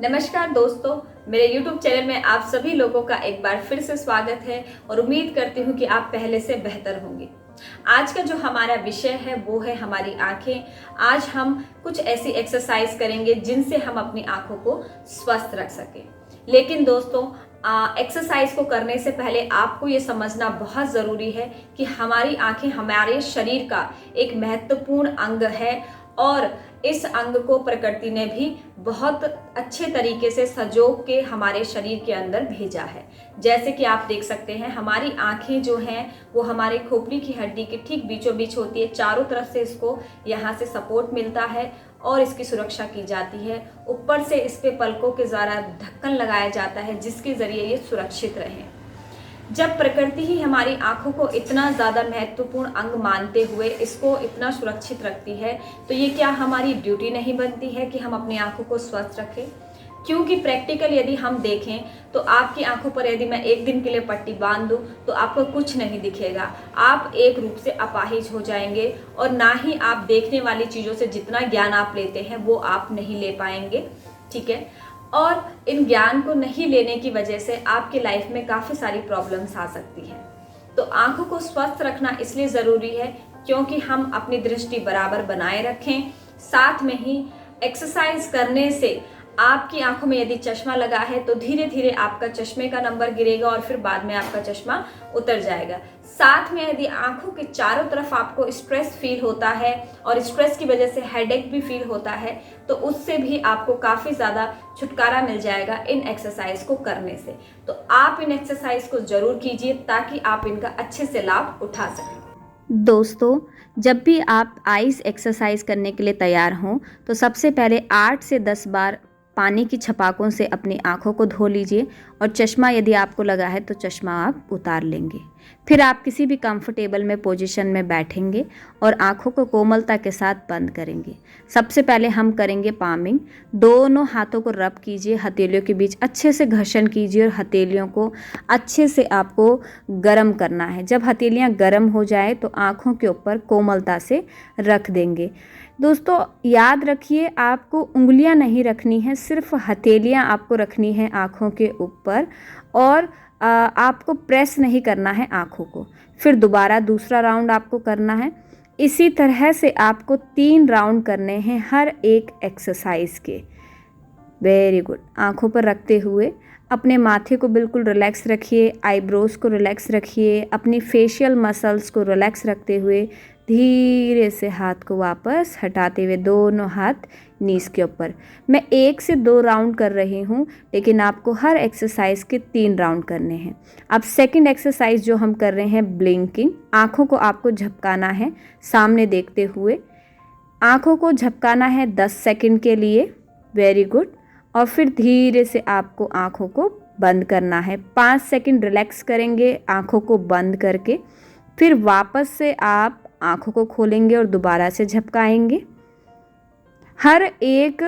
नमस्कार दोस्तों, मेरे YouTube चैनल में आप सभी लोगों का एक बार फिर से स्वागत है और उम्मीद करती हूँ कि आप पहले से बेहतर होंगे। आज का जो हमारा विषय है वो है हमारी आंखें। आज हम कुछ ऐसी एक्सरसाइज करेंगे जिनसे हम अपनी आंखों को स्वस्थ रख सकें। लेकिन दोस्तों, एक्सरसाइज को करने से पहले आपको ये समझना बहुत ज़रूरी है कि हमारी आंखें हमारे शरीर का एक महत्वपूर्ण अंग है और इस अंग को प्रकृति ने भी बहुत अच्छे तरीके से संजो के हमारे शरीर के अंदर भेजा है। जैसे कि आप देख सकते हैं, हमारी आंखें जो हैं वो हमारे खोपड़ी की हड्डी के ठीक बीचों बीच होती है। चारों तरफ से इसको यहाँ से सपोर्ट मिलता है और इसकी सुरक्षा की जाती है। ऊपर से इस पे पलकों के द्वारा ढक्कन लगाया जाता है जिसके ज़रिए ये सुरक्षित रहे। जब प्रकृति ही हमारी आंखों को इतना ज़्यादा महत्वपूर्ण अंग मानते हुए इसको इतना सुरक्षित रखती है, तो ये क्या हमारी ड्यूटी नहीं बनती है कि हम अपनी आंखों को स्वस्थ रखें? क्योंकि प्रैक्टिकल यदि हम देखें तो आपकी आंखों पर यदि मैं एक दिन के लिए पट्टी बांध दूं तो आपको कुछ नहीं दिखेगा। आप एक रूप से अपाहिज हो जाएंगे और ना ही आप देखने वाली चीज़ों से जितना ज्ञान आप लेते हैं वो आप नहीं ले पाएंगे। ठीक है, और इन ज्ञान को नहीं लेने की वजह से आपकी लाइफ में काफ़ी सारी प्रॉब्लम्स आ सकती हैं। तो आंखों को स्वस्थ रखना इसलिए ज़रूरी है क्योंकि हम अपनी दृष्टि बराबर बनाए रखें। साथ में ही एक्सरसाइज करने से आपकी आंखों में यदि चश्मा लगा है तो धीरे धीरे आपका चश्मे का नंबर गिरेगा और फिर बाद में आपका चश्मा उतर जाएगा। साथ में यदि आंखों के चारों तरफ आपको स्ट्रेस फील होता है और स्ट्रेस की वजह से हेडेक भी फील होता है तो उससे भी आपको काफ़ी ज़्यादा छुटकारा मिल जाएगा इन एक्सरसाइज को करने से। तो आप इन एक्सरसाइज को ज़रूर कीजिए ताकि आप इनका अच्छे से लाभ उठा सकें। दोस्तों, जब भी आप आइस एक्सरसाइज करने के लिए तैयार हों तो सबसे पहले 8 से 10 बार पानी की छपाकों से अपनी आँखों को धो लीजिए और चश्मा यदि आपको लगा है तो चश्मा आप उतार लेंगे। फिर आप किसी भी कंफर्टेबल में पोजीशन में बैठेंगे और आँखों को कोमलता के साथ बंद करेंगे। सबसे पहले हम करेंगे पामिंग। दोनों हाथों को रब कीजिए, हथेलियों के बीच अच्छे से घर्षण कीजिए और हथेलियों को अच्छे से आपको गर्म करना है। जब हथेलियाँ गर्म हो जाए तो आँखों के ऊपर कोमलता से रख देंगे। दोस्तों, याद रखिए, आपको उंगलियां नहीं रखनी है, सिर्फ हथेलियां आपको रखनी है आँखों के ऊपर और आपको प्रेस नहीं करना है आँखों को। फिर दोबारा दूसरा राउंड आपको करना है। इसी तरह से आपको 3 राउंड करने हैं हर एक एक्सरसाइज के। Very good. आँखों पर रखते हुए अपने माथे को बिल्कुल रिलैक्स रखिए, आईब्रोज को रिलैक्स रखिए, अपनी फेशियल मसल्स को रिलैक्स रखते हुए धीरे से हाथ को वापस हटाते हुए दोनों हाथ नीज के ऊपर। मैं 1 से 2 राउंड कर रही हूँ, लेकिन आपको हर एक्सरसाइज के 3 राउंड करने हैं। अब सेकंड एक्सरसाइज जो हम कर रहे हैं, ब्लिंकिंग। आँखों को आपको झपकाना है सामने देखते हुए। आँखों को झपकाना है 10 सेकंड के लिए। Very good. और फिर धीरे से आपको आँखों को बंद करना है। 5 सेकंड रिलैक्स करेंगे आँखों को बंद करके। फिर वापस से आप आँखों को खोलेंगे और दोबारा से झपकाएंगे। हर एक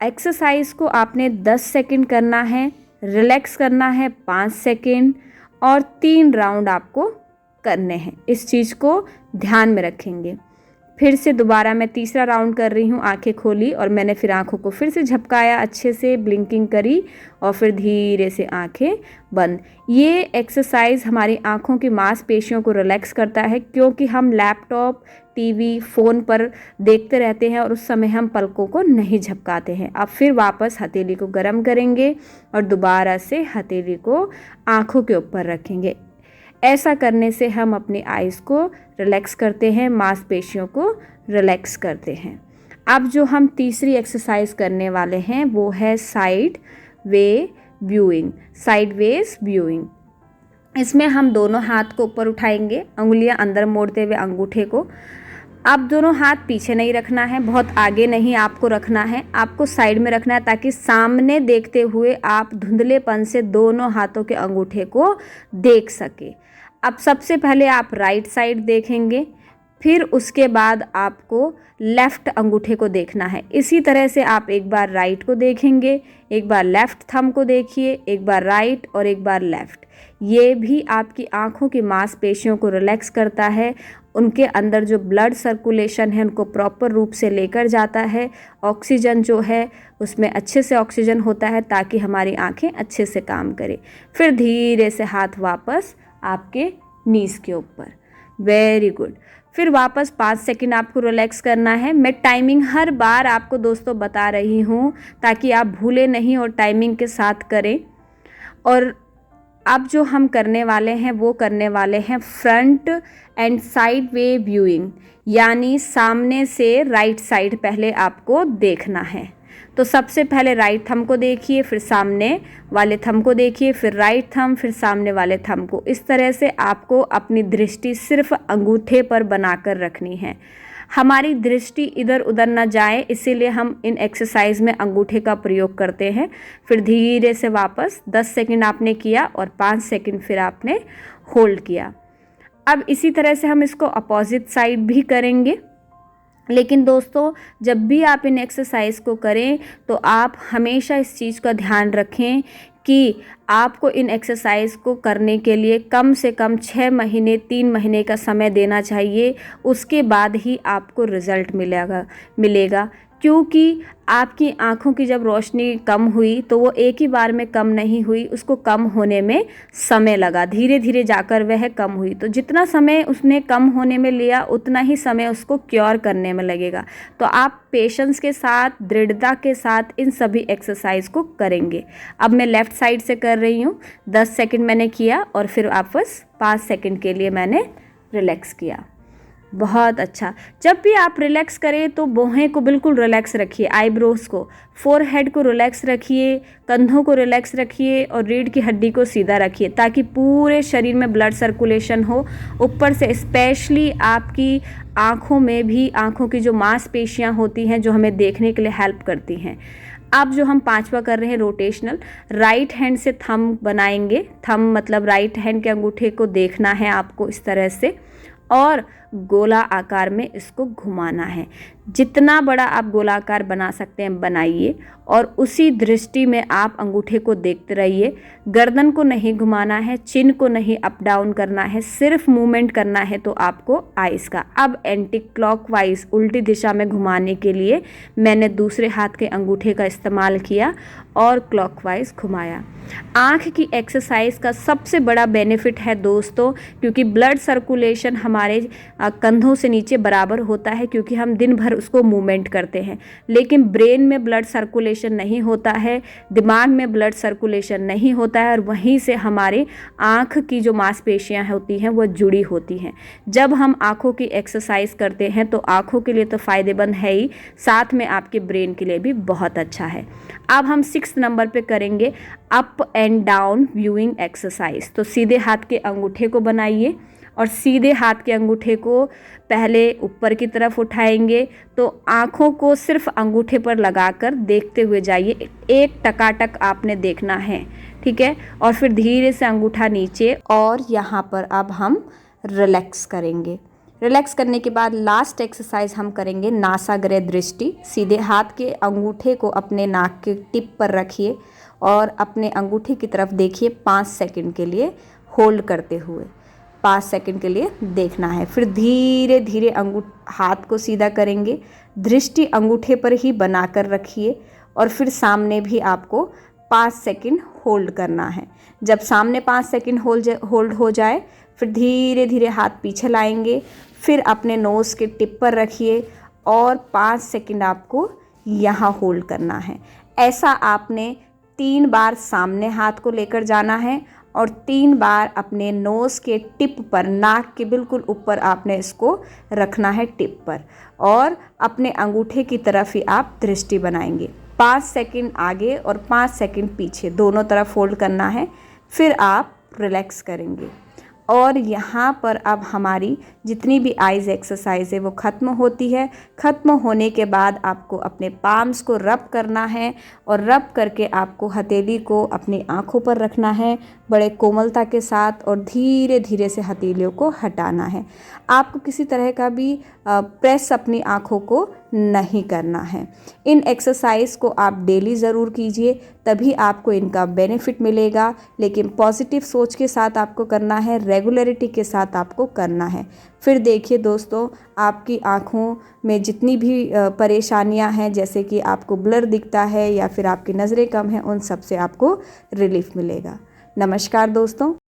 एक्सरसाइज को आपने 10 सेकंड करना है, रिलैक्स करना है 5 सेकंड और 3 राउंड आपको करने हैं। इस चीज़ को ध्यान में रखेंगे। फिर से दोबारा मैं तीसरा राउंड कर रही हूँ। आंखें खोली और मैंने फिर आंखों को फिर से झपकाया, अच्छे से ब्लिंकिंग करी और फिर धीरे से आंखें बंद। ये एक्सरसाइज हमारी आंखों की मांसपेशियों को रिलैक्स करता है क्योंकि हम लैपटॉप, टीवी, फ़ोन पर देखते रहते हैं और उस समय हम पलकों को नहीं झपकाते हैं। अब फिर वापस हथेली को गर्म करेंगे और दोबारा से हथेली को आँखों के ऊपर रखेंगे। ऐसा करने से हम अपनी आइज़ को रिलैक्स करते हैं, मांसपेशियों को रिलैक्स करते हैं। अब जो हम तीसरी एक्सरसाइज करने वाले हैं वो है side way viewing, sideways viewing. इसमें हम दोनों हाथ को ऊपर उठाएंगे, उंगलियां अंदर मोड़ते हुए अंगूठे को। अब दोनों हाथ पीछे नहीं रखना है, बहुत आगे नहीं आपको रखना है, आपको साइड में रखना है ताकि सामने देखते हुए आप धुंधलेपन से दोनों हाथों के अंगूठे को देख सके। अब सबसे पहले आप राइट साइड देखेंगे, फिर उसके बाद आपको लेफ़्ट अंगूठे को देखना है। इसी तरह से आप एक बार राइट को देखेंगे, एक बार लेफ़्ट थंब को देखिए, एक बार राइट और एक बार लेफ़्ट। ये भी आपकी आँखों की मांसपेशियों को रिलैक्स करता है, उनके अंदर जो ब्लड सर्कुलेशन है उनको प्रॉपर रूप से लेकर जाता है। ऑक्सीजन जो है उसमें अच्छे से ऑक्सीजन होता है ताकि हमारी आँखें अच्छे से काम करें। फिर धीरे से हाथ वापस आपके नीज़ के ऊपर, वेरी गुड। फिर वापस 5 सेकंड आपको रिलैक्स करना है। मैं टाइमिंग हर बार आपको दोस्तों बता रही हूँ ताकि आप भूलें नहीं और टाइमिंग के साथ करें। और अब जो हम करने वाले हैं वो करने वाले हैं front end side way viewing, यानी सामने से राइट साइड पहले आपको देखना है। तो सबसे पहले राइट थंब को देखिए, फिर सामने वाले थंब को देखिए, फिर राइट थंब, फिर सामने वाले थंब को। इस तरह से आपको अपनी दृष्टि सिर्फ अंगूठे पर बनाकर रखनी है। हमारी दृष्टि इधर उधर ना जाए, इसीलिए हम इन एक्सरसाइज में अंगूठे का प्रयोग करते हैं। फिर धीरे से वापस 10 सेकंड आपने किया और 5 सेकंड फिर आपने होल्ड किया। अब इसी तरह से हम इसको अपोजिट साइड भी करेंगे। लेकिन दोस्तों जब भी आप इन एक्सरसाइज को करें तो आप हमेशा इस चीज़ का ध्यान रखें कि आपको इन एक्सरसाइज को करने के लिए कम से कम 6 महीने 3 महीने का समय देना चाहिए। उसके बाद ही आपको रिज़ल्ट मिलेगा क्योंकि आपकी आँखों की जब रोशनी कम हुई तो वो एक ही बार में कम नहीं हुई, उसको कम होने में समय लगा, धीरे धीरे जाकर वह कम हुई। तो जितना समय उसने कम होने में लिया उतना ही समय उसको क्योर करने में लगेगा। तो आप पेशेंस के साथ, दृढ़ता के साथ इन सभी एक्सरसाइज को करेंगे। अब मैं लेफ़्ट साइड से कर रही हूँ। 10 सेकंड मैंने किया और फिर वापस 5 सेकंड के लिए मैंने रिलैक्स किया। बहुत अच्छा। जब भी आप रिलैक्स करें तो भौहें को बिल्कुल रिलैक्स रखिए, आईब्रोज को, फोरहेड को रिलैक्स रखिए, कंधों को रिलैक्स रखिए और रीढ़ की हड्डी को सीधा रखिए ताकि पूरे शरीर में ब्लड सर्कुलेशन हो। ऊपर से स्पेशली आपकी आँखों में भी, आँखों की जो मांसपेशियाँ होती हैं जो हमें देखने के लिए हेल्प करती हैं। अब जो हम 5वां कर रहे हैं रोटेशनल, राइट हैंड से थंब बनाएंगे। थंब मतलब राइट हैंड के अंगूठे को देखना है आपको इस तरह से और गोला आकार में इसको घुमाना है। जितना बड़ा आप गोलाकार बना सकते हैं बनाइए और उसी दृष्टि में आप अंगूठे को देखते रहिए। गर्दन को नहीं घुमाना है, चिन को नहीं अप डाउन करना है, सिर्फ मूवमेंट करना है तो आपको आइस का। अब एंटी क्लॉकवाइज उल्टी दिशा में घुमाने के लिए मैंने दूसरे हाथ के अंगूठे का इस्तेमाल किया और क्लॉकवाइज घुमाया। आँख की एक्सरसाइज का सबसे बड़ा बेनिफिट है दोस्तों, क्योंकि ब्लड सर्कुलेशन हमारे कंधों से नीचे बराबर होता है क्योंकि हम दिन भर उसको मूवमेंट करते हैं। लेकिन ब्रेन में ब्लड सर्कुलेशन नहीं होता है, दिमाग में ब्लड सर्कुलेशन नहीं होता है और वहीं से हमारे आँख की जो मांसपेशियां होती हैं वो जुड़ी होती हैं। जब हम आँखों की एक्सरसाइज करते हैं तो आँखों के लिए तो फ़ायदेमंद है ही, साथ में आपके ब्रेन के लिए भी बहुत अच्छा है। अब हम 6 नंबर पे करेंगे up and down viewing exercise. तो सीधे हाथ के अंगूठे को बनाइए और सीधे हाथ के अंगूठे को पहले ऊपर की तरफ उठाएंगे। तो आँखों को सिर्फ अंगूठे पर लगाकर देखते हुए जाइए, एक टकाटक आपने देखना है, ठीक है। और फिर धीरे से अंगूठा नीचे और यहाँ पर अब हम रिलैक्स करेंगे। रिलैक्स करने के बाद लास्ट एक्सरसाइज हम करेंगे नासाग्र दृष्टि। सीधे हाथ के अंगूठे को अपने नाक के टिप पर रखिए और अपने अंगूठे की तरफ देखिए 5 सेकंड के लिए होल्ड करते हुए। 5 सेकंड के लिए देखना है। फिर धीरे धीरे हाथ को सीधा करेंगे, दृष्टि अंगूठे पर ही बनाकर रखिए और फिर सामने भी आपको 5 सेकंड होल्ड करना है। जब सामने 5 सेकंड होल्ड हो जाए फिर धीरे धीरे हाथ पीछे लाएंगे, फिर अपने नोज़ के टिप पर रखिए और 5 सेकंड आपको यहाँ होल्ड करना है। ऐसा आपने 3 बार सामने हाथ को लेकर जाना है और 3 बार अपने नोज़ के टिप पर, नाक के बिल्कुल ऊपर आपने इसको रखना है टिप पर और अपने अंगूठे की तरफ ही आप दृष्टि बनाएंगे। 5 सेकंड आगे और 5 सेकंड पीछे दोनों तरफ होल्ड करना है। फिर आप रिलैक्स करेंगे और यहाँ पर अब हमारी जितनी भी आइज़ एक्सरसाइज है वो ख़त्म होती है। ख़त्म होने के बाद आपको अपने पाम्स को रब करना है और रब करके आपको हथेली को अपनी आँखों पर रखना है बड़े कोमलता के साथ और धीरे धीरे से हथेलियों को हटाना है। आपको किसी तरह का भी प्रेस अपनी आँखों को नहीं करना है। इन एक्सरसाइज को आप डेली ज़रूर कीजिए, तभी आपको इनका बेनिफिट मिलेगा। लेकिन पॉजिटिव सोच के साथ आपको करना है, रेगुलरिटी के साथ आपको करना है। फिर देखिए दोस्तों, आपकी आँखों में जितनी भी परेशानियां हैं, जैसे कि आपको ब्लर दिखता है या फिर आपकी नज़रें कम हैं, उन सब से आपको रिलीफ मिलेगा। नमस्कार दोस्तों।